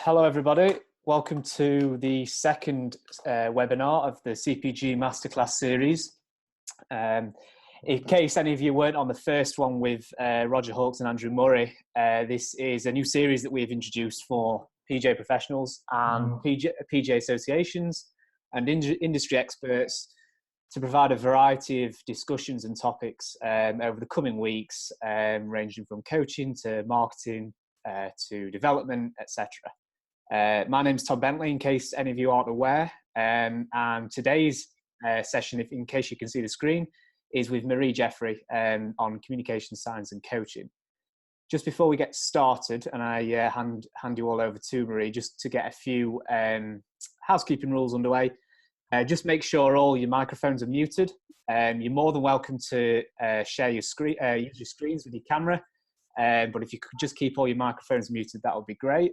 Hello, everybody. Welcome to the second webinar of the CPG Masterclass series. In case any of you weren't on the first one with Roger Hawkes and Andrew Murray, this is a new series that we've introduced for PJ professionals and PJ associations and industry experts to provide a variety of discussions and topics over the coming weeks, ranging from coaching to marketing to development, etc. My name's Tom Bentley, in case any of you aren't aware, and today's session, in case you can see the screen, is with Jeffery on communication science and coaching. Just before we get started, and I hand you all over to Marie, just to get a few housekeeping rules underway. Just make sure all your microphones are muted. You're more than welcome to share your screen, use your screens with your camera, but if you could just keep all your microphones muted, that would be great.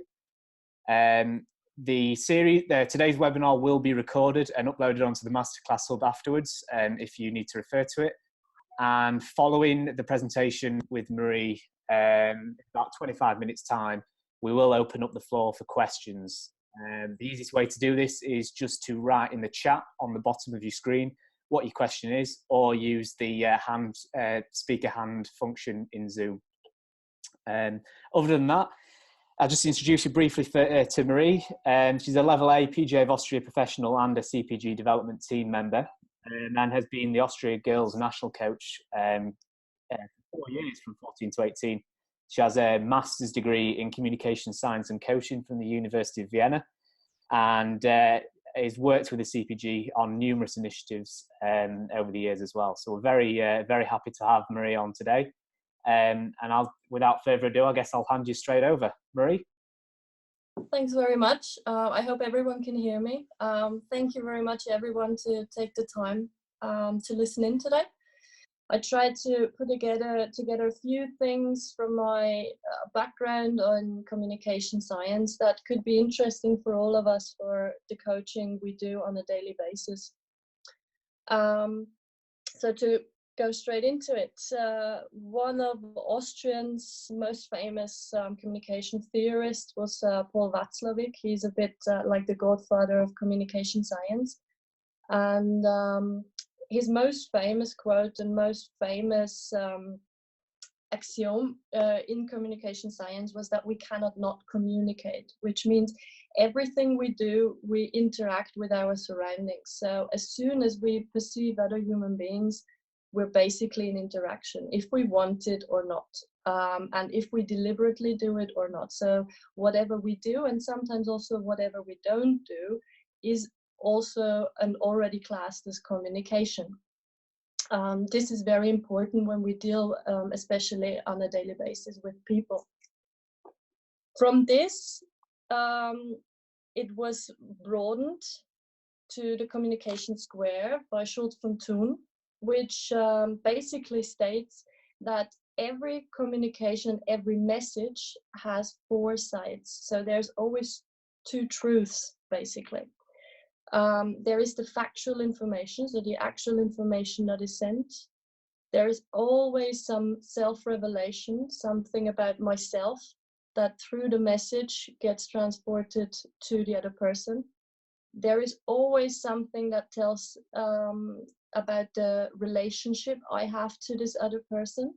The series, today's webinar will be recorded and uploaded onto the Masterclass Hub afterwards, if you need to refer to it. And following the presentation with Marie, about 25 minutes time, we will open up the floor for questions. The easiest way to do this is just to write in the chat on the bottom of your screen what your question is, or use the speaker hand function in Zoom. Other than that, I'll just introduce you briefly to Marie. She's a Level A PGA of Austria professional and a CPG development team member, and has been the Austria Girls National Coach for 4 years, from 14 to 18. She has a master's degree in communication science and coaching from the University of Vienna, and has worked with the CPG on numerous initiatives over the years as well. So we're very happy to have Marie on today. And without further ado, I guess I'll hand you straight over. Marie? Thanks very much. I hope everyone can hear me. Thank you very much, everyone, to take the time to listen in today. I tried to put together a few things from my background on communication science that could be interesting for all of us for the coaching we do on a daily basis. So to go straight into it, one of Austrian's most famous communication theorists was Paul Watzlawick. He's a bit like the godfather of communication science, and his most famous quote and most famous axiom in communication science was that we cannot not communicate, which means everything we do, we interact with our surroundings. So as soon as we perceive other human beings, we're basically in interaction, if we want it or not, and if we deliberately do it or not. So whatever we do, and sometimes also whatever we don't do, is also already classed as communication. This is very important when we deal, especially on a daily basis, with people. From this, it was broadened to the communication square by Schultz von Thun, which basically states that every communication, every message has 4 sides. So there's always 2 truths, basically. There is the factual information, so the actual information that is sent. There is always some self-revelation, something about myself that through the message gets transported to the other person. There is always something that tells about the relationship I have to this other person.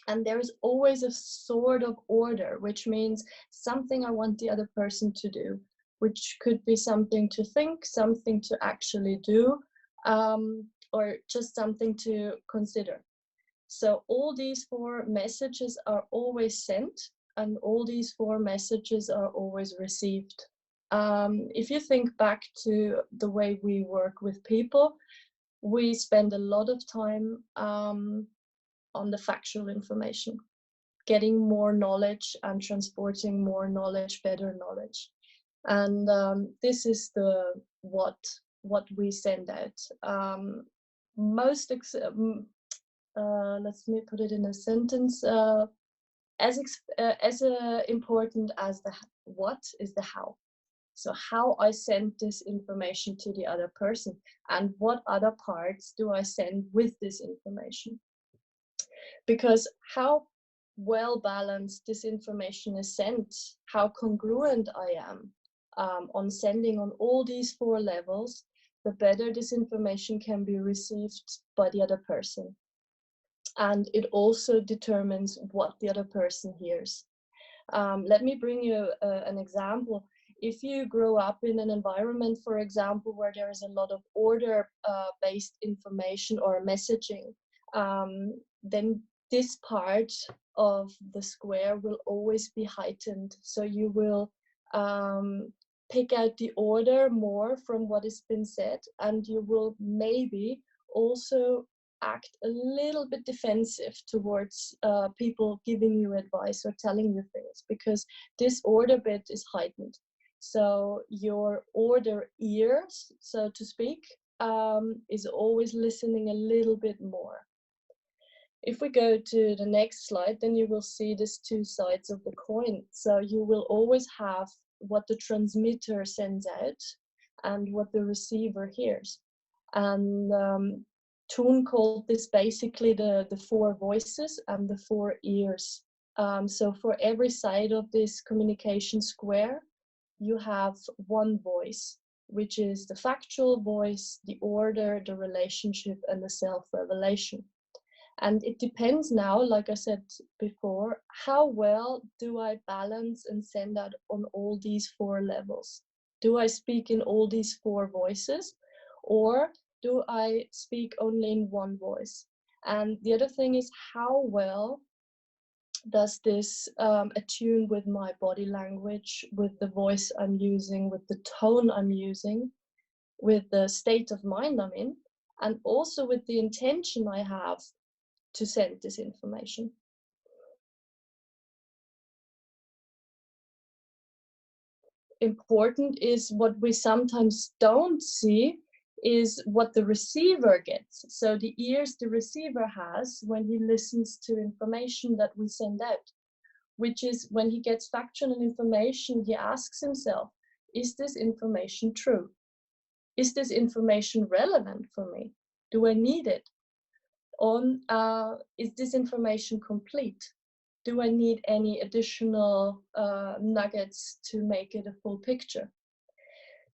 And there is always a sort of order, which means something I want the other person to do, which could be something to think, something to actually do, or just something to consider. So all these 4 messages are always sent, and all these 4 messages are always received. If you think back to the way we work with people, we spend a lot of time on the factual information, getting more knowledge and transporting more knowledge, better knowledge. And this is the what we send out. Let me put it in a sentence. As important as the what is the how. So how I send this information to the other person, and what other parts do I send with this information? Because how well balanced this information is sent, how congruent I am on sending on all these 4 levels, the better this information can be received by the other person. And it also determines what the other person hears. Let me bring you an example. If you grow up in an environment, for example, where there is a lot of order-based information or messaging, then this part of the square will always be heightened. So you will pick out the order more from what has been said, and you will maybe also act a little bit defensive towards people giving you advice or telling you things, because this order bit is heightened. So your order ears, so to speak, is always listening a little bit more. If we go to the next slide, then you will see these 2 sides of the coin. So you will always have what the transmitter sends out and what the receiver hears. And Toon called this basically the 4 voices and the 4 ears. So for every side of this communication square, you have 1 voice, which is the factual voice, the order, the relationship, and the self-revelation. And it depends now, like I said before, how well do I balance and send out on all these 4 levels? Do I speak in all these 4 voices, or do I speak only in 1 voice? And the other thing is, how well does this attune with my body language, with the voice I'm using, with the tone I'm using, with the state of mind I'm in, and also with the intention I have to send this information. Important is what we sometimes don't see is what the receiver gets. So the ears the receiver has when he listens to information that we send out, which is when he gets factual information, he asks himself, is this information true? Is this information relevant for me? Do I need it? Is this information complete? Do I need any additional nuggets to make it a full picture?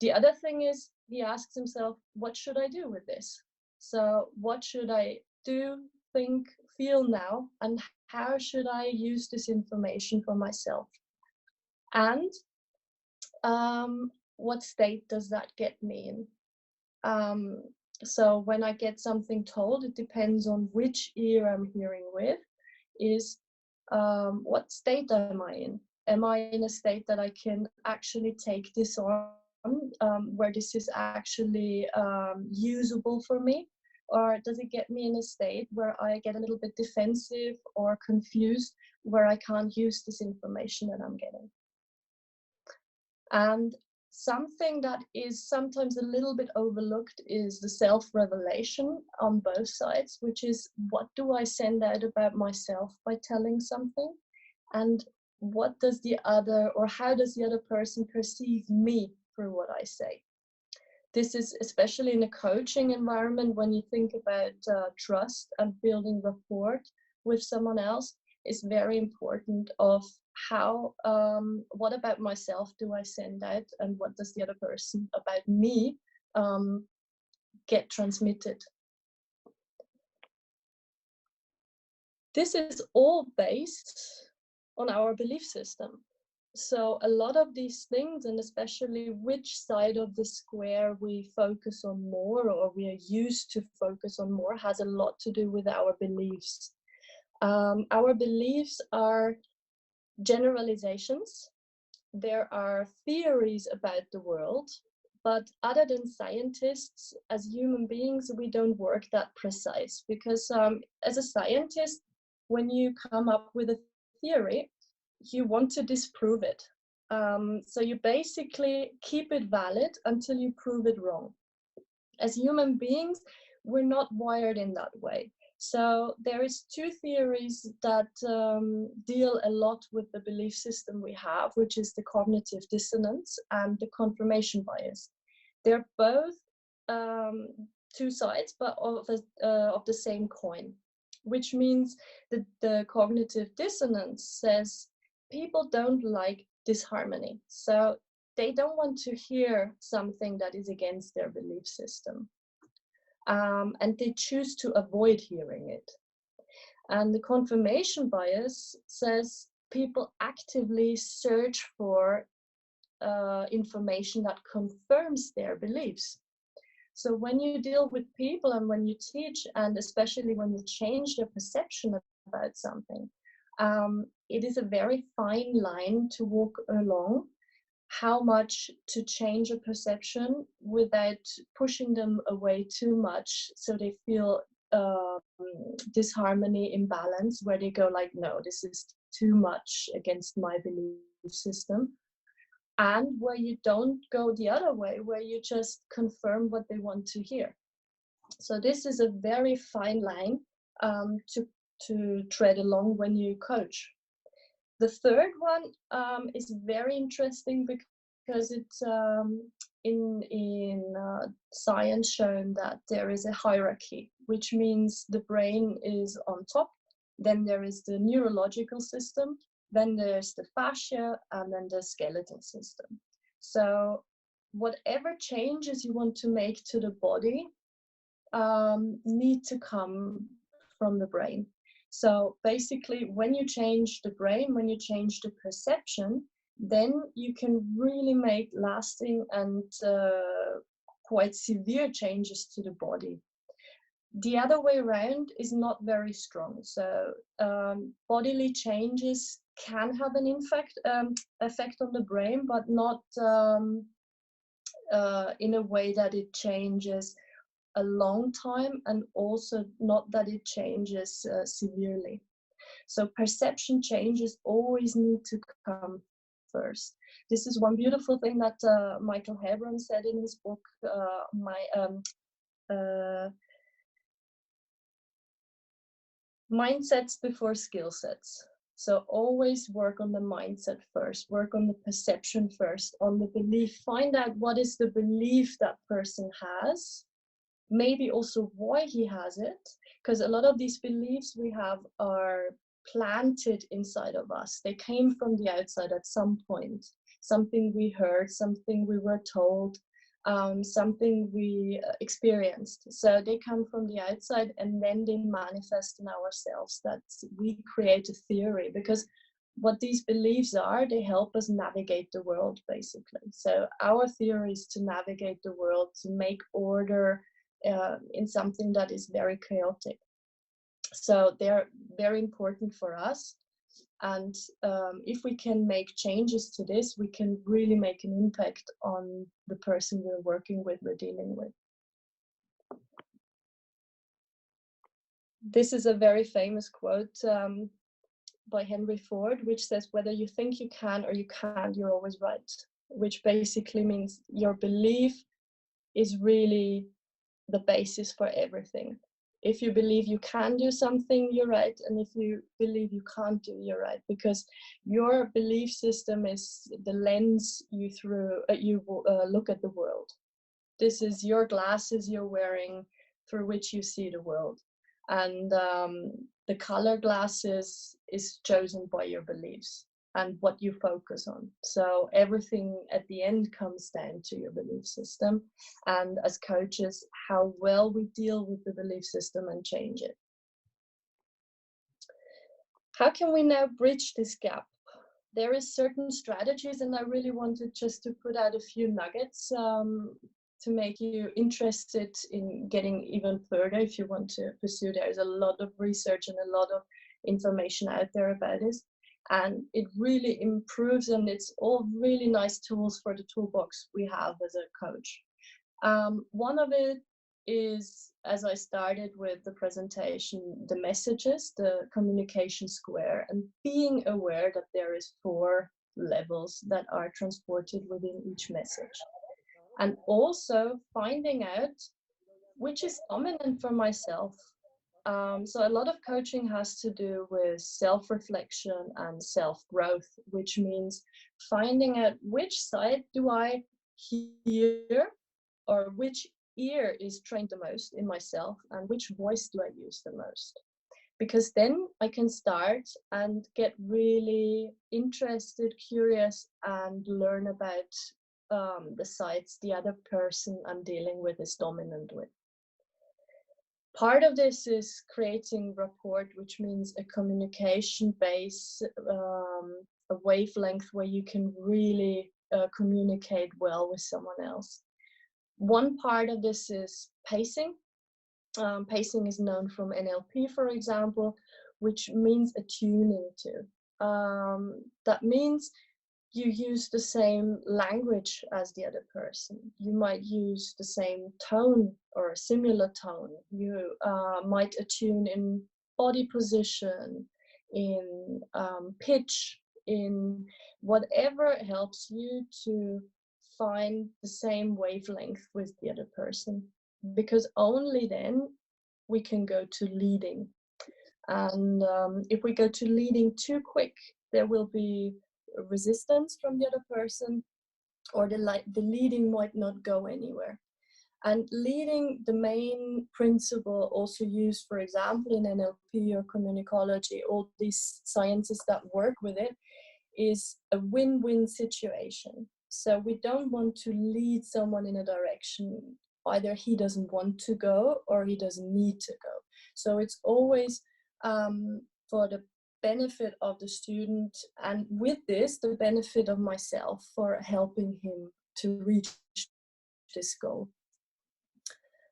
The other thing is, he asks himself, what should I do with this? So what should I do, think, feel now, and how should I use this information for myself? And what state does that get me in? So when I get something told, it depends on which ear I'm hearing with, is what state am I in? Am I in a state that I can actually take this on, where this is actually usable for me? Or does it get me in a state where I get a little bit defensive or confused, where I can't use this information that I'm getting? And something that is sometimes a little bit overlooked is the self-revelation on both sides, which is, what do I send out about myself by telling something? And what does the other, or how does the other person perceive me through what I say? This is especially in a coaching environment, when you think about trust and building rapport with someone else, is very important of how, what about myself do I send out, and what does the other person about me get transmitted. This is all based on our belief system. So a lot of these things, and especially which side of the square we focus on more, or we are used to focus on more, has a lot to do with our beliefs. Our beliefs are generalizations. There are theories about the world, but other than scientists, as human beings, we don't work that precise, because as a scientist, when you come up with a theory, you want to disprove it. So you basically keep it valid until you prove it wrong. As human beings, we're not wired in that way. So there is 2 theories that deal a lot with the belief system we have, which is the cognitive dissonance and the confirmation bias. They're both 2 sides, but of the same coin. which means that the cognitive dissonance says people don't like disharmony. So they don't want to hear something that is against their belief system. And they choose to avoid hearing it. And the confirmation bias says people actively search for information that confirms their beliefs. So when you deal with people and when you teach, and especially when you change their perception about something, it is a very fine line to walk along, how much to change a perception without pushing them away too much so they feel disharmony, imbalance, where they go like, no, this is too much against my belief system. And where you don't go the other way, where you just confirm what they want to hear. So this is a very fine line to tread along when you coach. The third one is very interesting because it's in science shown that there is a hierarchy, which means the brain is on top, then there is the neurological system, then there's the fascia, and then the skeletal system. So whatever changes you want to make to the body need to come from the brain. So basically, when you change the brain, when you change the perception, then you can really make lasting and quite severe changes to the body. The other way around is not very strong. So bodily changes can have an effect on the brain, but not in a way that it changes a long time, and also not that it changes severely. So perception changes always need to come first. This is one beautiful thing that Michael Hebron said in his book, Mindsets before skill sets. So always work on the mindset first, work on the perception first, on the belief. Find out what is the belief that person has, maybe also why he has it, because a lot of these beliefs we have are planted inside of us. They came from the outside at some point, something we heard, something we were told, something we experienced. So they come from the outside and then they manifest in ourselves, that we create a theory, because what these beliefs are, they help us navigate the world basically. So our theory is to navigate the world, to make order in something that is very chaotic. So they're very important for us. And if we can make changes to this, we can really make an impact on the person we're working with, we're dealing with. This is a very famous quote by Henry Ford, which says, whether you think you can or you can't, you're always right. Which basically means your belief is really the basis for everything. If you believe you can do something, you're right. And if you believe you can't do, you're right. Because your belief system is the lens you look at the world. This is your glasses you're wearing through which you see the world. And the color glasses is chosen by your beliefs and what you focus on. So everything at the end comes down to your belief system. And as coaches, how well we deal with the belief system and change it. How can we now bridge this gap? There is certain strategies, and I really wanted just to put out a few nuggets to make you interested in getting even further if you want to pursue. There's a lot of research and a lot of information out there about this. And it really improves, and it's all really nice tools for the toolbox we have as a coach. One of it is, as I started with the presentation, the messages, the communication square, and being aware that there is 4 levels that are transported within each message. And also finding out which is dominant for myself. So a lot of coaching has to do with self-reflection and self-growth, which means finding out which side do I hear, or which ear is trained the most in myself, and which voice do I use the most. because then I can start and get really interested, curious, and learn about the sides the other person I'm dealing with is dominant with. Part of this is creating rapport, which means a communication base, a wavelength where you can really communicate well with someone else. One part of this is pacing. Pacing is known from NLP, for example, which means attuning to. That means you use the same language as the other person. You might use the same tone or a similar tone. You might attune in body position, in pitch, in whatever helps you to find the same wavelength with the other person, because only then we can go to leading. And if we go to leading too quick, there will be resistance from the other person, or the leading might not go anywhere. And leading, the main principle also used, for example, in NLP or communicology, all these sciences that work with it, is a win-win situation. So we don't want to lead someone in a direction either he doesn't want to go or he doesn't need to go. So it's always for the benefit of the student, and with this, the benefit of myself for helping him to reach this goal.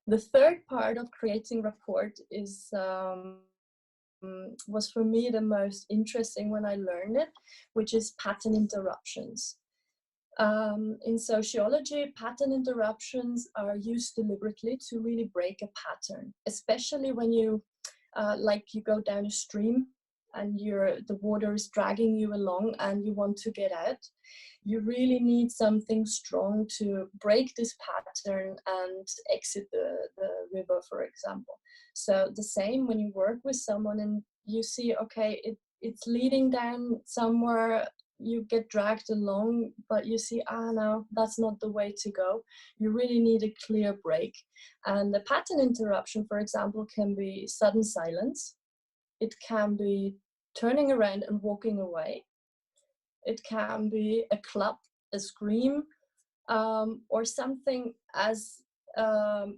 The third part of creating rapport is was for me the most interesting when I learned it, which is pattern interruptions. In sociology, pattern interruptions are used deliberately to really break a pattern, especially when you like you go down a stream and the water is dragging you along and you want to get out. You really need something strong to break this pattern and exit the river, for example. So the same when you work with someone and you see, okay, it's leading down somewhere, you get dragged along, but you see, no, that's not the way to go. You really need a clear break. And the pattern interruption, for example, can be sudden silence. It can be turning around and walking away. It can be a clap, a scream, or something as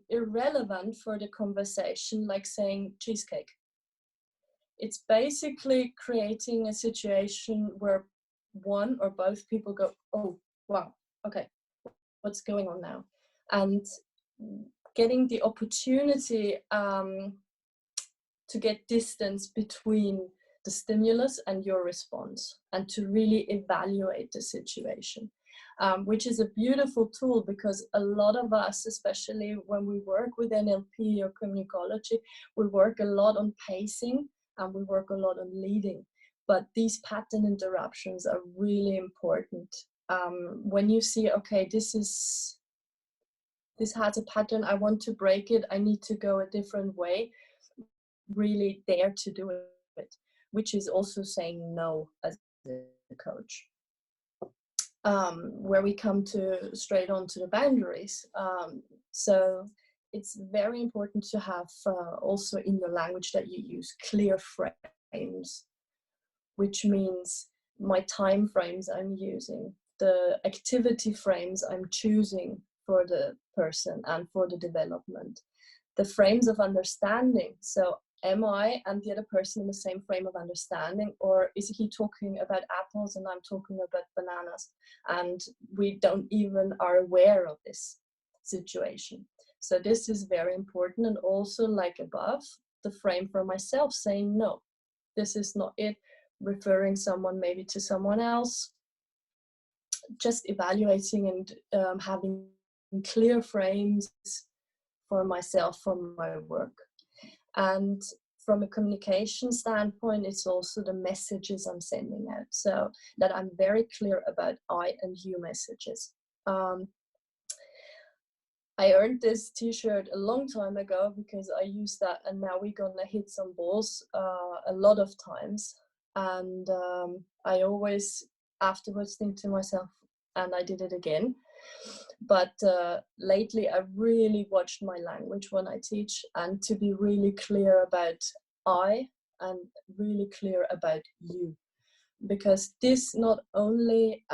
irrelevant for the conversation, like saying cheesecake. It's basically creating a situation where one or both people go, oh, wow, okay, what's going on now? And getting the opportunity to get distance between the stimulus and your response, and to really evaluate the situation, which is a beautiful tool, because a lot of us, especially when we work with NLP or communicology, we work a lot on pacing and we work a lot on leading. But these pattern interruptions are really important. When you see, okay, this has a pattern, I want to break it, I need to go a different way, really dare to do it, which is also saying no as a coach. Where we come to straight on to the boundaries. So it's very important to have also in the language that you use clear frames, which means my time frames I'm using, the activity frames I'm choosing for the person and for the development, the frames of understanding. So am I and the other person in the same frame of understanding, or is he talking about apples and I'm talking about bananas, and we don't even are aware of this situation? So this is very important. And also, like above, the frame for myself, saying no, this is not it, referring someone maybe to someone else, just evaluating and having clear frames for myself, for my work. And from a communication standpoint, it's also the messages I'm sending out, so that I'm very clear about I and you messages. I earned this t-shirt a long time ago because I used that, and now we're gonna hit some balls a lot of times. And I always afterwards think to myself, and I did it again. But lately I really watched my language when I teach, and to be really clear about I and really clear about you, because this not only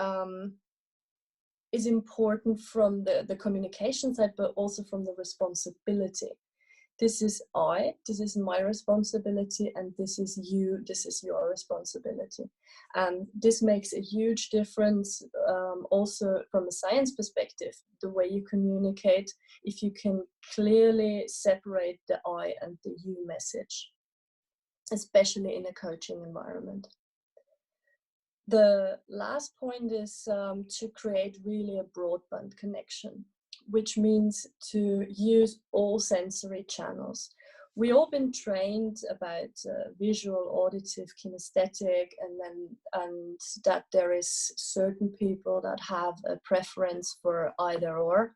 is important from the communication side, but also from the responsibility. This is this is my responsibility, and this is you, this is your responsibility. And this makes a huge difference also from a science perspective, the way you communicate, if you can clearly separate the I and the you message, especially in a coaching environment. The last point is to create really a broadband connection, which means to use all sensory channels. We all been trained about visual, auditive, kinesthetic, and that there is certain people that have a preference for either or.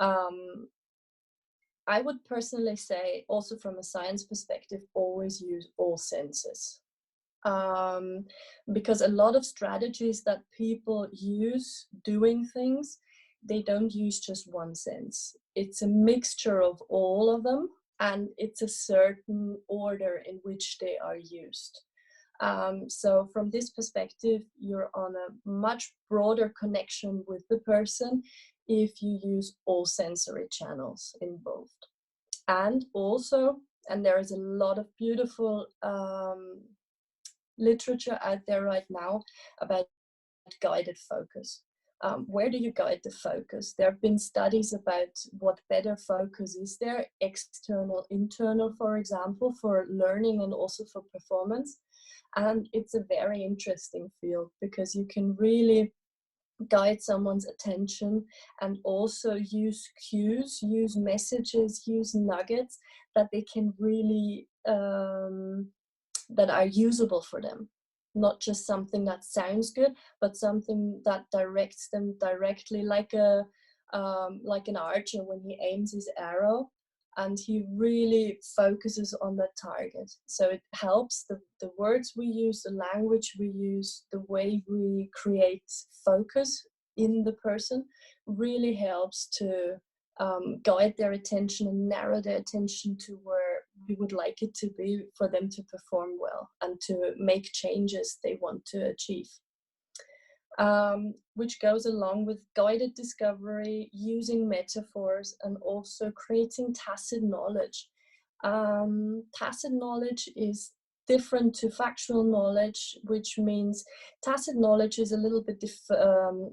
I would personally say, also from a science perspective, always use all senses. Because a lot of strategies that people use doing things, they don't use just one sense. It's a mixture of all of them, and it's a certain order in which they are used. So from this perspective, you're on a much broader connection with the person if you use all sensory channels involved. And also, and there is a lot of beautiful literature out there right now about guided focus. Where do you guide the focus? There have been studies about what better focus is there, external, internal, for example, for learning and also for performance. And it's a very interesting field, because you can really guide someone's attention and also use cues, use messages, use nuggets that they can really that are usable for them, not just something that sounds good, but something that directs them directly, like an archer when he aims his arrow and he really focuses on that target. So it helps the words we use, the language we use, the way we create focus in the person really helps to guide their attention and narrow their attention to where we would like it to be for them to perform well and to make changes they want to achieve. Which goes along with guided discovery, using metaphors, and also creating tacit knowledge. Tacit knowledge is different to factual knowledge, which means tacit knowledge is a little bit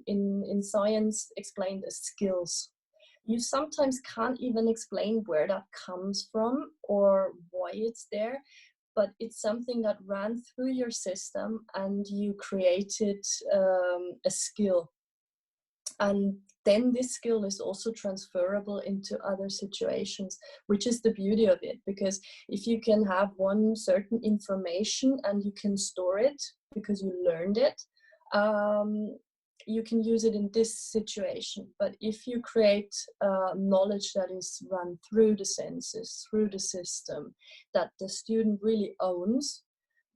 in science explained as skills. You sometimes can't even explain where that comes from or why it's there, but it's something that ran through your system and you created a skill. And then this skill is also transferable into other situations, which is the beauty of it. Because if you can have one certain information and you can store it because you learned it, you can use it in this situation. But if you create knowledge that is run through the senses, through the system, that the student really owns,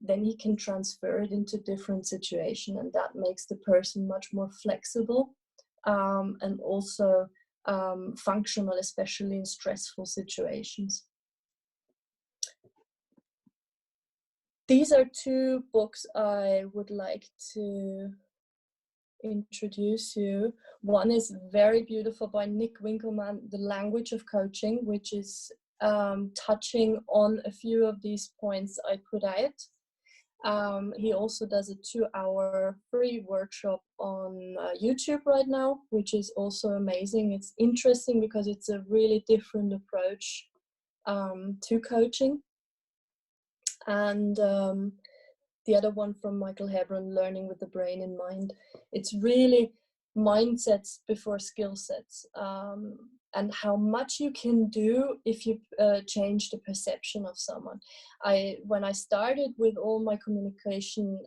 then he can transfer it into different situations, and that makes the person much more flexible and also functional, especially in stressful situations. These are two books I would like to introduce you. One is very beautiful by Nick Winkelmann, The Language of Coaching, which is touching on a few of these points I put out. He also does a 2-hour free workshop on YouTube right now, which is also amazing. It's interesting because it's a really different approach to coaching. And the other one from Michael Hebron, Learning with the Brain in Mind. It's really mindsets before skill sets, and how much you can do if you change the perception of someone. When I started with all my communication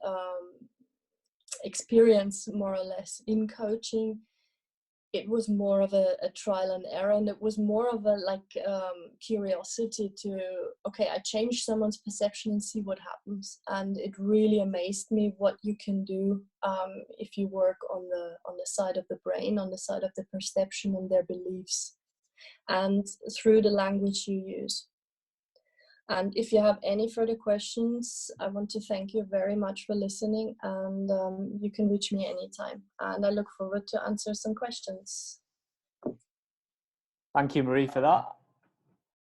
experience, more or less, in coaching, it was more of a trial and error, and it was more of a curiosity to, okay, I change someone's perception and see what happens. And it really amazed me what you can do if you work on the side of the brain, on the side of the perception and their beliefs, and through the language you use. And if you have any further questions, I want to thank you very much for listening, and you can reach me anytime. And I look forward to answer some questions. Thank you, Marie, for that.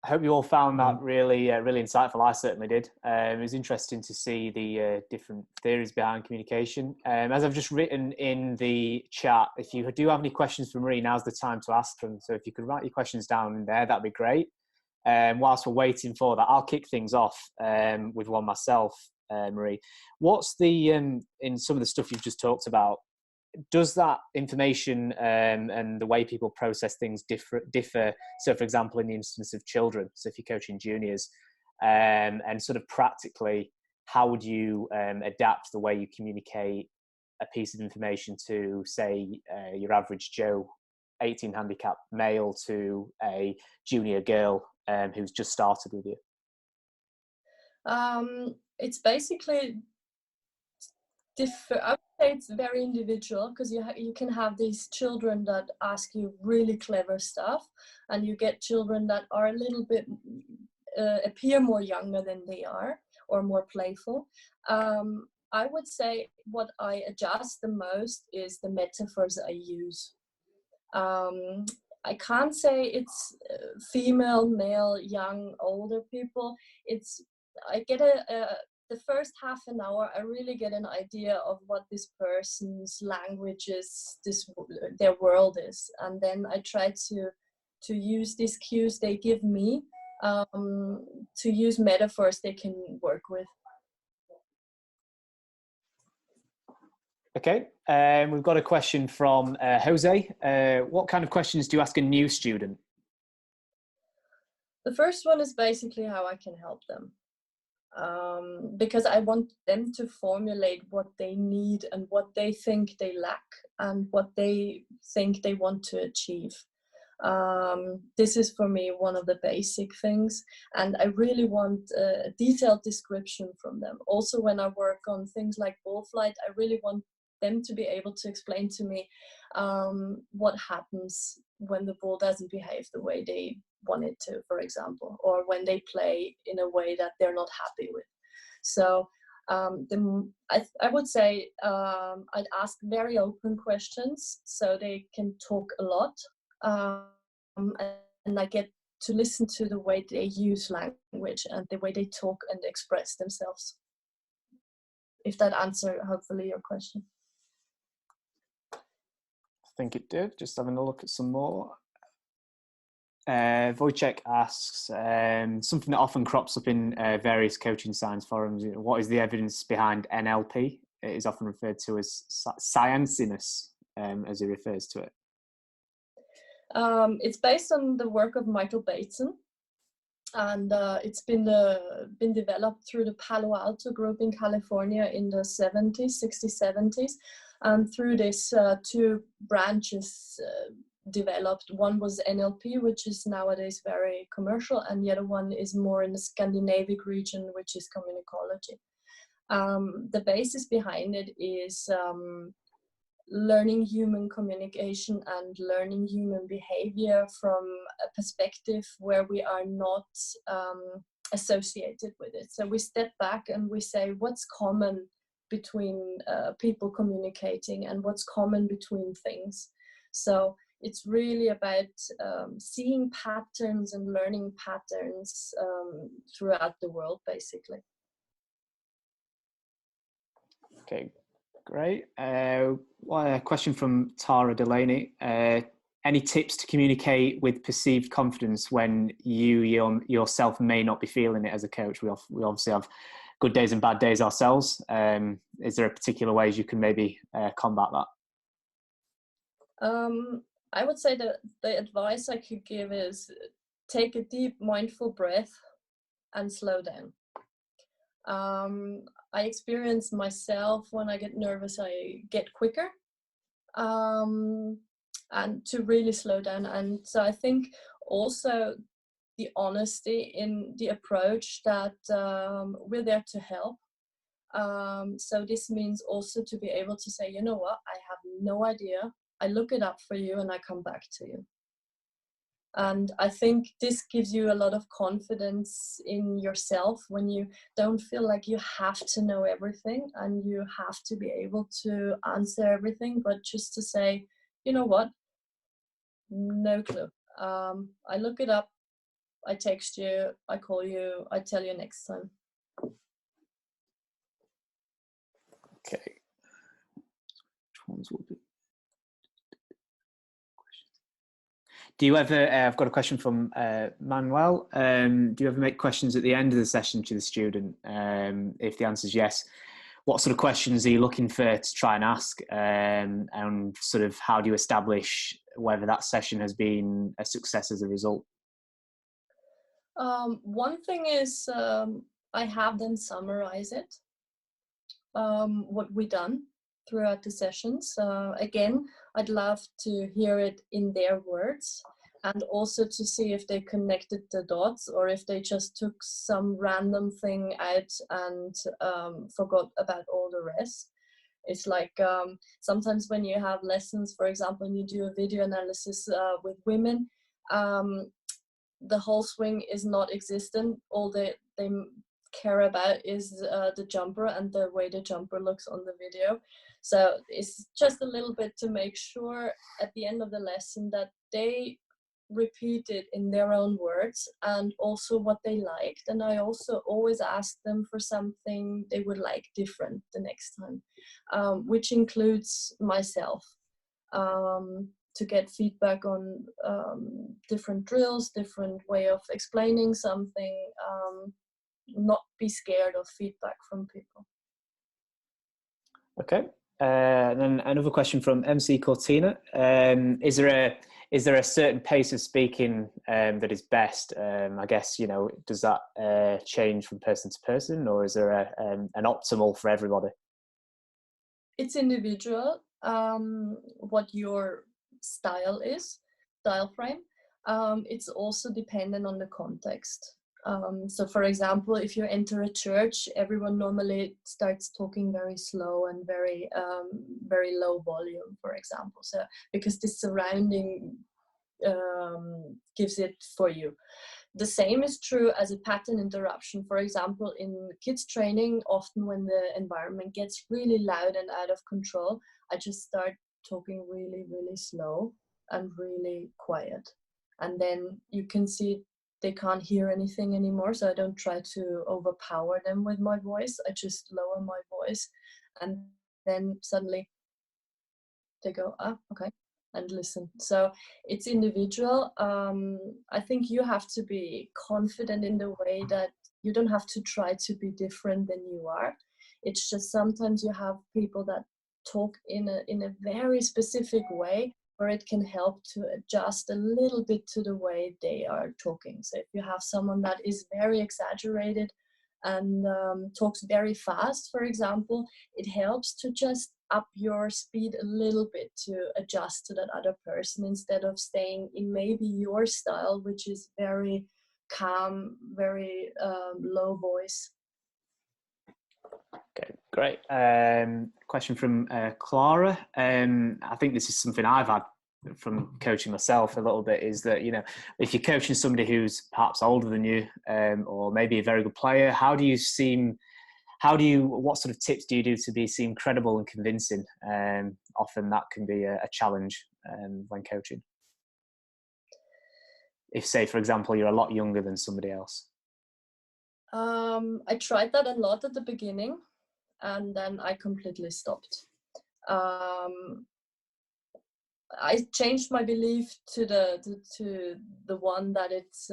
I hope you all found that really insightful. I certainly did. It was interesting to see the different theories behind communication. As I've just written in the chat, if you do have any questions for Marie, now's the time to ask them. So if you could write your questions down in there, that'd be great. Whilst we're waiting for that, I'll kick things off with one myself, Marie. What's the, in some of the stuff you've just talked about, does that information and the way people process things differ? So for example, in the instance of children, so if you're coaching juniors, and sort of practically, how would you adapt the way you communicate a piece of information to, say, your average Joe 18 handicap male to a junior girl who's just started with you? It's basically different. I would say it's very individual, because you can have these children that ask you really clever stuff, and you get children that are a little bit appear more younger than they are, or more playful. I would say what I adjust the most is the metaphors I use. I can't say it's female, male, young, older people. I get the first half an hour, I really get an idea of what this person's language is, their world is, and then I try to use these cues they give me, to use metaphors they can work with. Okay, we've got a question from Jose. What kind of questions do you ask a new student? The first one is basically how I can help them, because I want them to formulate what they need and what they think they lack and what they think they want to achieve. This is for me one of the basic things, and I really want a detailed description from them. Also, when I work on things like bull flight, I really want them to be able to explain to me what happens when the bull doesn't behave the way they want it to, for example, or when they play in a way that they're not happy with. So I would say I'd ask very open questions so they can talk a lot, and I get to listen to the way they use language and the way they talk and express themselves. If that answered hopefully your question. I think it did. Just having a look at some more. Wojciech asks something that often crops up in various coaching science forums. What is the evidence behind NLP? It is often referred to as scienciness, as he refers to it. It's based on the work of Michael Bateson, and it's been developed through the Palo Alto group in California in the 60s, 70s, and through this two branches developed. One was NLP, which is nowadays very commercial, and the other one is more in the Scandinavian region, which is communicology. The basis behind it is learning human communication and learning human behavior from a perspective where we are not associated with it. So we step back and we say, what's common between people communicating, and what's common between things. So it's really about seeing patterns and learning patterns throughout the world, basically. Okay, great. A question from Tara Delaney. Any tips to communicate with perceived confidence when you yourself may not be feeling it as a coach? We obviously have good days and bad days ourselves. Is there a particular ways you can maybe combat that? I would say that the advice I could give is take a deep, mindful breath and slow down. I experience myself when I get nervous, I get quicker, and to really slow down. And so I think also the honesty in the approach that we're there to help. So this means also to be able to say, you know what, I have no idea. I look it up for you and I come back to you. And I think this gives you a lot of confidence in yourself when you don't feel like you have to know everything and you have to be able to answer everything, but just to say, you know what, no clue. I look it up, I text you, I call you, I tell you next time. Okay. Which ones will be? Do you ever, I've got a question from Manuel. Do you ever make questions at the end of the session to the student? If the answer is yes, what sort of questions are you looking for to try and ask? And sort of how do you establish whether that session has been a success as a result? One thing is I have them summarize it, what we done throughout the sessions. Again, I'd love to hear it in their words, and also to see if they connected the dots or if they just took some random thing out and forgot about all the rest. It's like sometimes when you have lessons, for example, and you do a video analysis with women, the whole swing is not existent. All they care about is the jumper and the way the jumper looks on the video. So it's just a little bit to make sure at the end of the lesson that they repeat it in their own words and also what they liked. And I also always ask them for something they would like different the next time, which includes myself, to get feedback on different drills, different way of explaining something, not be scared of feedback from people. Okay. And then another question from MC Cortina. Is there a certain pace of speaking that is best? I guess, you know, does that change from person to person, or is there an optimal for everybody? It's individual, what your style is, style frame. It's also dependent on the context. So for example, if you enter a church, everyone normally starts talking very slow and very low volume, for example. So because the surrounding gives it for you. The same is true as a pattern interruption. For example, in kids training, often when the environment gets really loud and out of control, I just start talking really, really slow and really quiet. And then you can see they can't hear anything anymore. So I don't try to overpower them with my voice. I just lower my voice. And then suddenly they go, okay, and listen. So it's individual. I think you have to be confident in the way that you don't have to try to be different than you are. It's just sometimes you have people that talk in a very specific way where it can help to adjust a little bit to the way they are talking. So if you have someone that is very exaggerated and talks very fast, for example, it helps to just up your speed a little bit to adjust to that other person instead of staying in maybe your style, which is very calm, very low voice. Okay, great. Question from Clara. I think this is something I've had from coaching myself a little bit, is that, you know, if you're coaching somebody who's perhaps older than you, or maybe a very good player, what sort of tips do you do to be seen credible and convincing? Often that can be a challenge when coaching. If, say, for example, you're a lot younger than somebody else. I tried that a lot at the beginning, and then I completely stopped. I changed my belief to the one that it's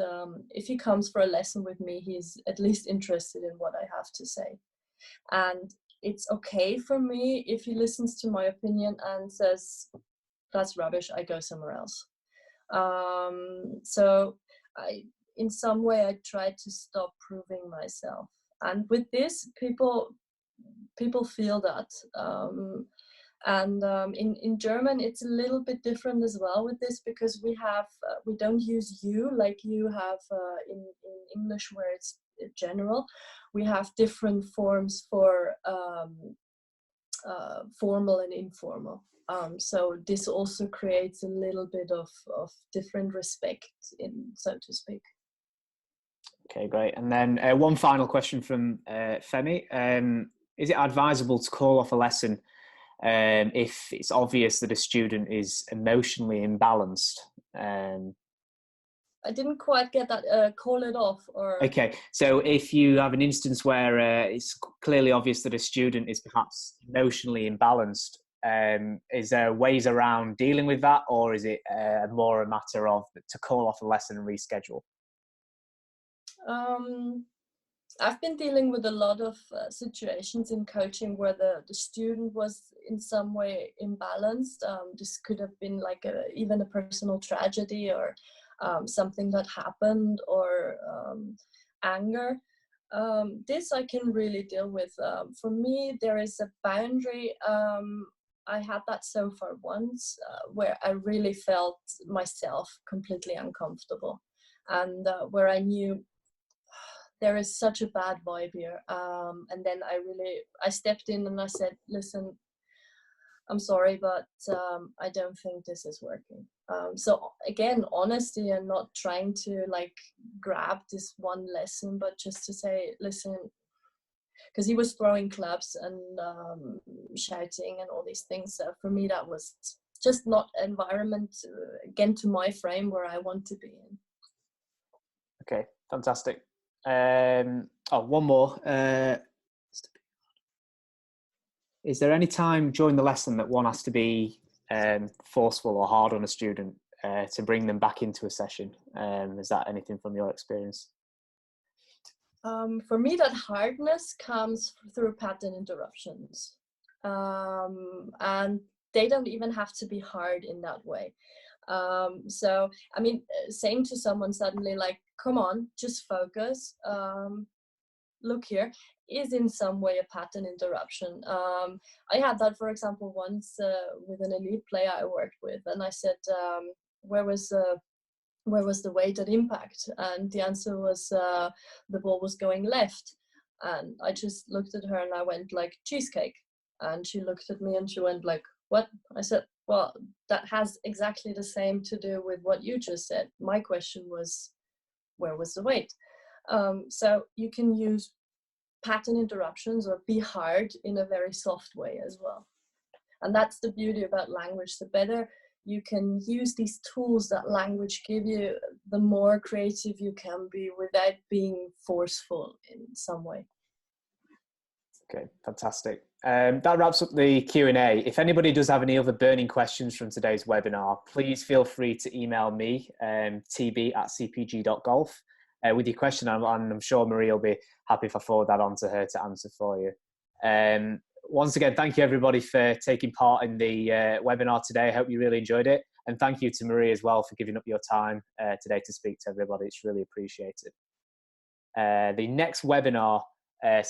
if he comes for a lesson with me, he's at least interested in what I have to say. And it's okay for me if he listens to my opinion and says, that's rubbish, I go somewhere else. So in some way I try to stop proving myself. And with this, people feel that. In German, it's a little bit different as well with this, because we don't use you like you have in English, where it's general. We have different forms for formal and informal. So this also creates a little bit of different respect, so to speak. Okay, great. And then one final question from Femi. Is it advisable to call off a lesson if it's obvious that a student is emotionally imbalanced? I didn't quite get that. Call it off, or? Okay, so if you have an instance where it's clearly obvious that a student is perhaps emotionally imbalanced, is there ways around dealing with that, or is it more a matter of to call off a lesson and reschedule? I've been dealing with a lot of situations in coaching where the student was in some way imbalanced. This could have been like even a personal tragedy, or something that happened, or anger. This I can really deal with. For me, there is a boundary. I had that so far once where I really felt myself completely uncomfortable, and where I knew there is such a bad vibe here. And then I stepped in and I said, listen, I'm sorry, but I don't think this is working. So again, honesty, and not trying to like grab this one lesson, but just to say, listen, because he was throwing clubs and shouting and all these things. So for me, that was just not environment, again, to my frame where I want to be in. Okay, fantastic. One more. Is there any time during the lesson that one has to be forceful or hard on a student to bring them back into a session? Is that anything from your experience? For me, that hardness comes through pattern interruptions. And they don't even have to be hard in that way. So, I mean, saying to someone suddenly like, come on, just focus, look here, is in some way a pattern interruption. I had that, for example, once with an elite player I worked with, and I said, where was the weight at impact? And the answer was the ball was going left. And I just looked at her and I went like, cheesecake. And she looked at me and she went like, what? I said, well, that has exactly the same to do with what you just said. My question was, where was the weight? So you can use pattern interruptions or be hard in a very soft way as well. And that's the beauty about language. The better you can use these tools that language give you, the more creative you can be without being forceful in some way. Okay, fantastic. That wraps up the Q&A. If anybody does have any other burning questions from today's webinar, please feel free to email me, tb@cpg.golf, with your question, and I'm sure Marie will be happy if I forward that on to her to answer for you. Once again, thank you everybody for taking part in the webinar today. I hope you really enjoyed it. And thank you to Marie as well for giving up your time today to speak to everybody. It's really appreciated. The next webinar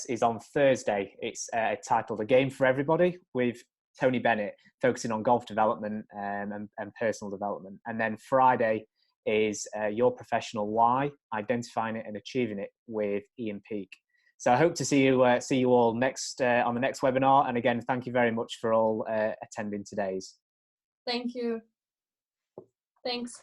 is on Thursday. It's titled A Game for Everybody with Tony Bennett, focusing on golf development and personal development. And then Friday is Your Professional Why, Identifying It and Achieving It with Ian Peake. So I hope to see you all next on the next webinar. And again, thank you very much for all attending today's. Thank you. Thanks.